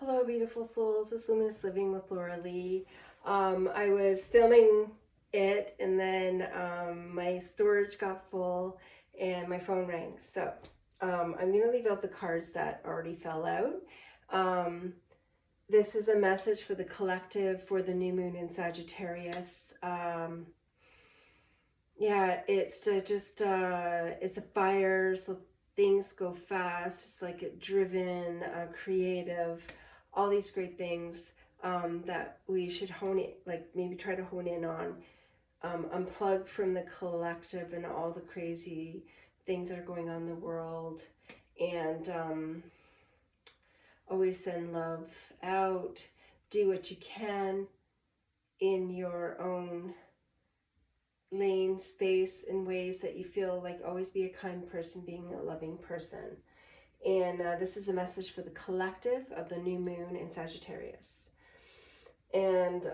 Hello, beautiful souls. This is Luminous Living with Laura Lee. I was filming it, and then my storage got full, and my phone rang. So I'm going to leave out the cards that already fell out. Um, this is a message for the collective for the new moon in Sagittarius. Yeah, it's it's a fire, so things go fast. It's like a driven, creative, all these great things that we should hone it, like maybe try to hone in on. Unplug from the collective and all the crazy things that are going on in the world, and always send love out. Do what you can in your own lane, space, in ways that you feel like. Always be a kind person, being a loving person. And this is a message for the collective of the new moon in Sagittarius. And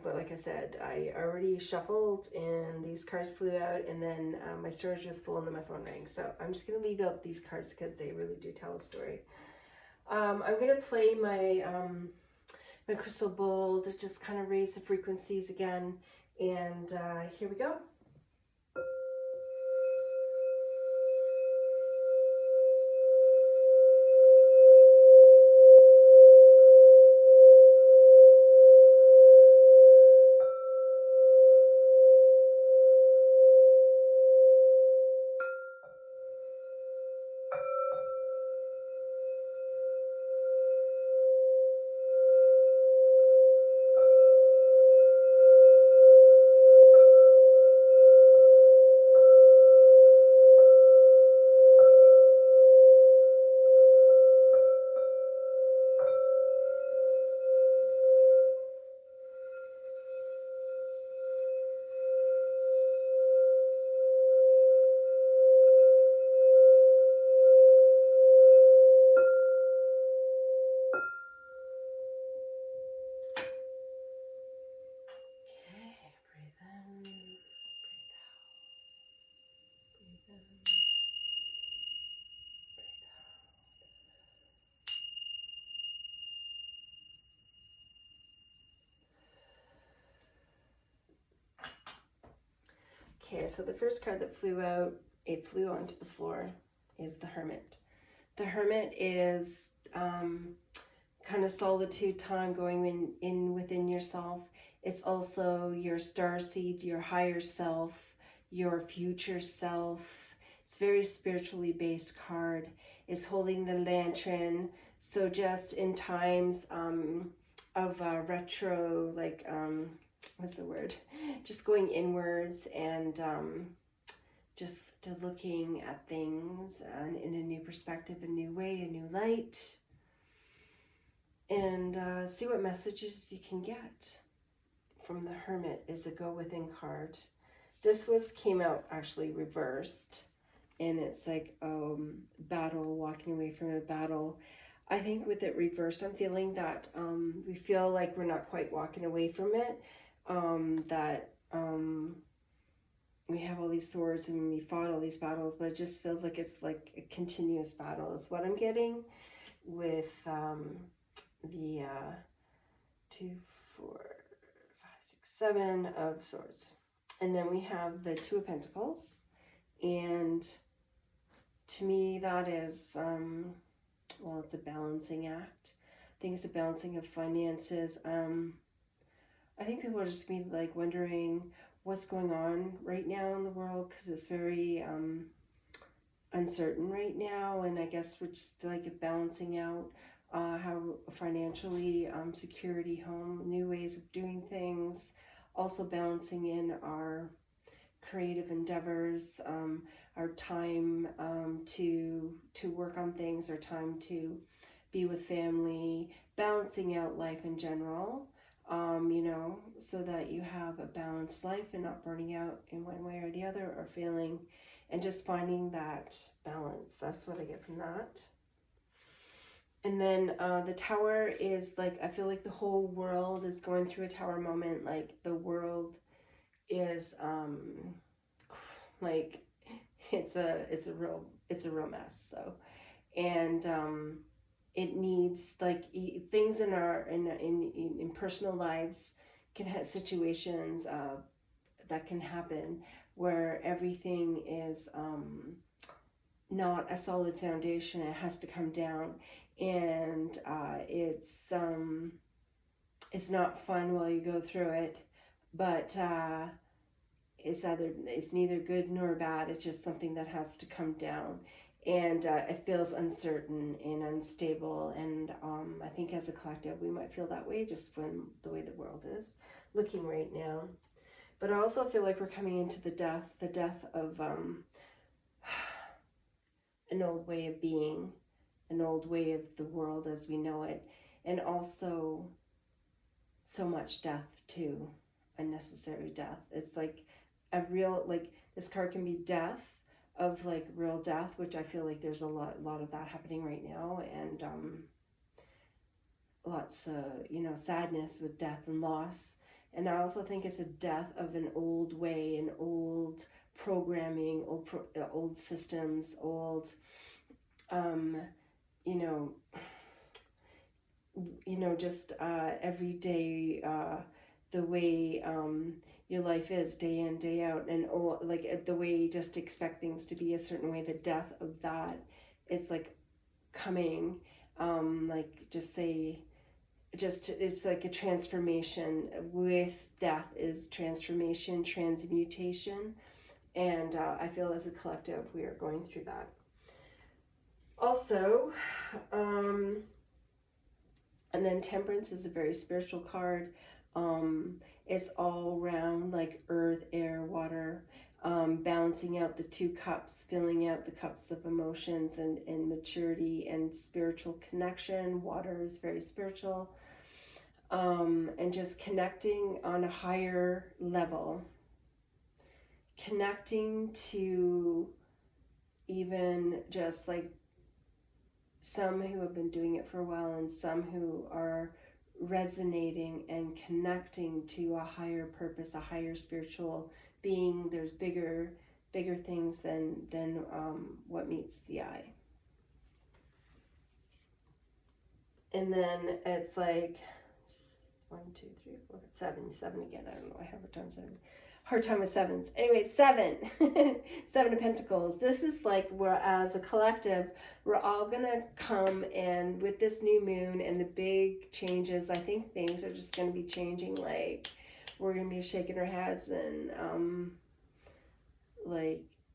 but like I said, I already shuffled and these cards flew out, and then my storage was full and then my phone rang. So I'm just going to leave out these cards because they really do tell a story. I'm going to play my crystal bowl to just kind of raise the frequencies again. And here we go. Okay, so the first card that flew out, it flew onto the floor, is the Hermit. The Hermit is kind of solitude time, going in within yourself. It's also your star seed, your higher self, your future self. It's very spiritually based card. It's holding the lantern. So just in times of retro, like what's the word? Just going inwards and just looking at things in a new perspective, a new way, a new light, and see what messages you can get from the Hermit. Is a go within card. This came out actually reversed, and it's like battle, walking away from a battle. I think with it reversed, I'm feeling that we feel like we're not quite walking away from it. That we have all these swords and we fought all these battles, but it just feels like it's like a continuous battle is what I'm getting with the 2, 4, 5, 6, 7 of swords. And then we have the 2 of Pentacles, and to me that is well, it's a balancing act. I think it's a balancing of finances. I think people are just gonna be like wondering what's going on right now in the world, because it's very uncertain right now, and I guess we're just like balancing out how financially, security, home, new ways of doing things, also balancing in our creative endeavors, our time to work on things, our time to be with family, balancing out life in general, you know, so that you have a balanced life and not burning out in one way or the other, or feeling, and just finding that balance. That's what I get from that. And then the Tower is like, I feel like the whole world is going through a Tower moment. Like the world is like it's a real mess. So, and it needs like things in our in personal lives can have situations that can happen where everything is not a solid foundation. It has to come down, and it's not fun while you go through it, but it's neither good nor bad. It's just something that has to come down, and it feels uncertain and unstable. And I think as a collective, we might feel that way just when the way the world is looking right now. But I also feel like we're coming into the death of an old way of being, an old way of the world as we know it, and also so much death too, unnecessary death. It's like a real, like, this card can be death of like real death, which I feel like there's a lot of that happening right now, and lots sadness with death and loss. And I also think it's a death of an old way, an old programming, old systems, old you know just everyday the way your life is day in day out, and like the way you just expect things to be a certain way. The death of that, it's like coming, like just say, just it's like a transformation. With death is transformation, transmutation, and I feel as a collective we are going through that. Also, and then Temperance is a very spiritual card. It's all around like earth, air, water, balancing out the two cups, filling out the cups of emotions and maturity and spiritual connection. Water is very spiritual. And just connecting on a higher level, connecting to even just like some who have been doing it for a while and some who are resonating and connecting to a higher purpose, a higher spiritual being. There's bigger things than what meets the eye. And then it's like 1, 2, 3, 4, 7 again. I don't know. I have hard time with sevens. Anyway, 7. 7 of Pentacles. This is like we're, as a collective, we're all gonna come, and with this new moon and the big changes, I think things are just gonna be changing. Like we're gonna be shaking our heads and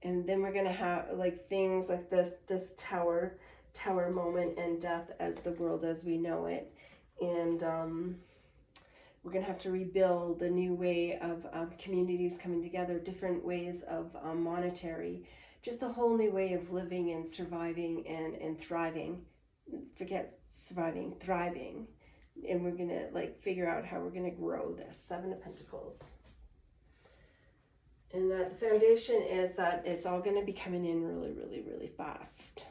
and then we're gonna have like things like this tower moment and death as the world as we know it, and we're going to have to rebuild a new way of communities coming together, different ways of monetary, just a whole new way of living and surviving and thriving. Forget surviving, thriving. And we're going to like figure out how we're going to grow this. 7 of Pentacles. And the foundation is that it's all going to be coming in really, really, really fast.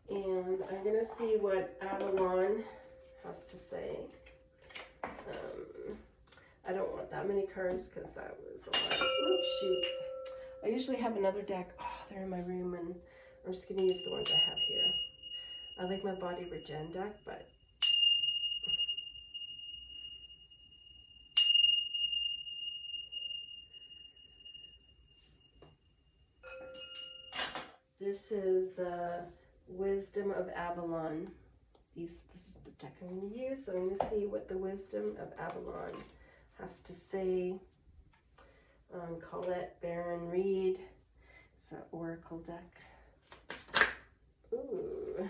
And I'm going to see what Avalon has to say. I don't want that many cards because that was a lot. Oops, shoot. I usually have another deck. Oh, they're in my room, and I'm just going to use the ones I have here. I like my Body Regen deck, but this is the Wisdom of Avalon. This is the deck I'm going to use, so I'm going to see what the Wisdom of Avalon has to say. Colette Baron Reed. It's an Oracle deck. Ooh,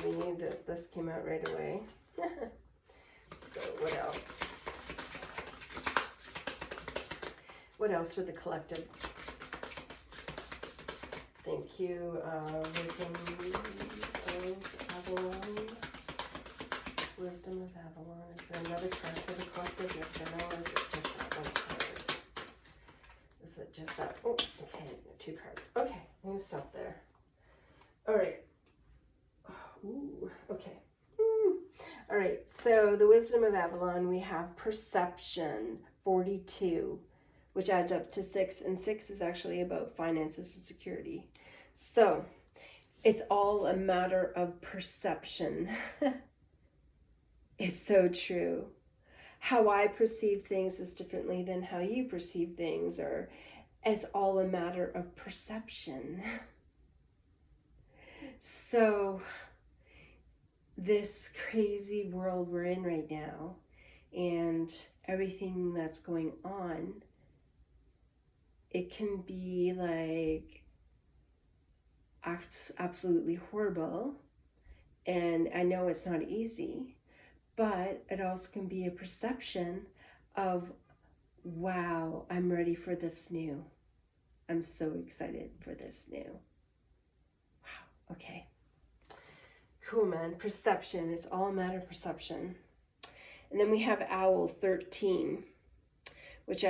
we need this. This came out right away. So what else? What else for the collective? Thank you. Wisdom of Avalon. Wisdom of Avalon. Is there another card for the collective? Yes or no? Or is it just that one card? Is it just that? Oh, okay. 2 cards. Okay, I'm going to stop there. All right. Ooh, okay. All right. So the Wisdom of Avalon, we have Perception 42, which adds up to 6. And 6 is actually about finances and security. So it's all a matter of perception. It's so true. How I perceive things is differently than how you perceive things, or it's all a matter of perception. So this crazy world we're in right now and everything that's going on, it can be like absolutely horrible. And I know it's not easy, but it also can be a perception of, wow, I'm ready for this new. I'm so excited for this new. Wow, okay. Cool, man. Perception. It's all a matter of perception. And then we have Owl 13.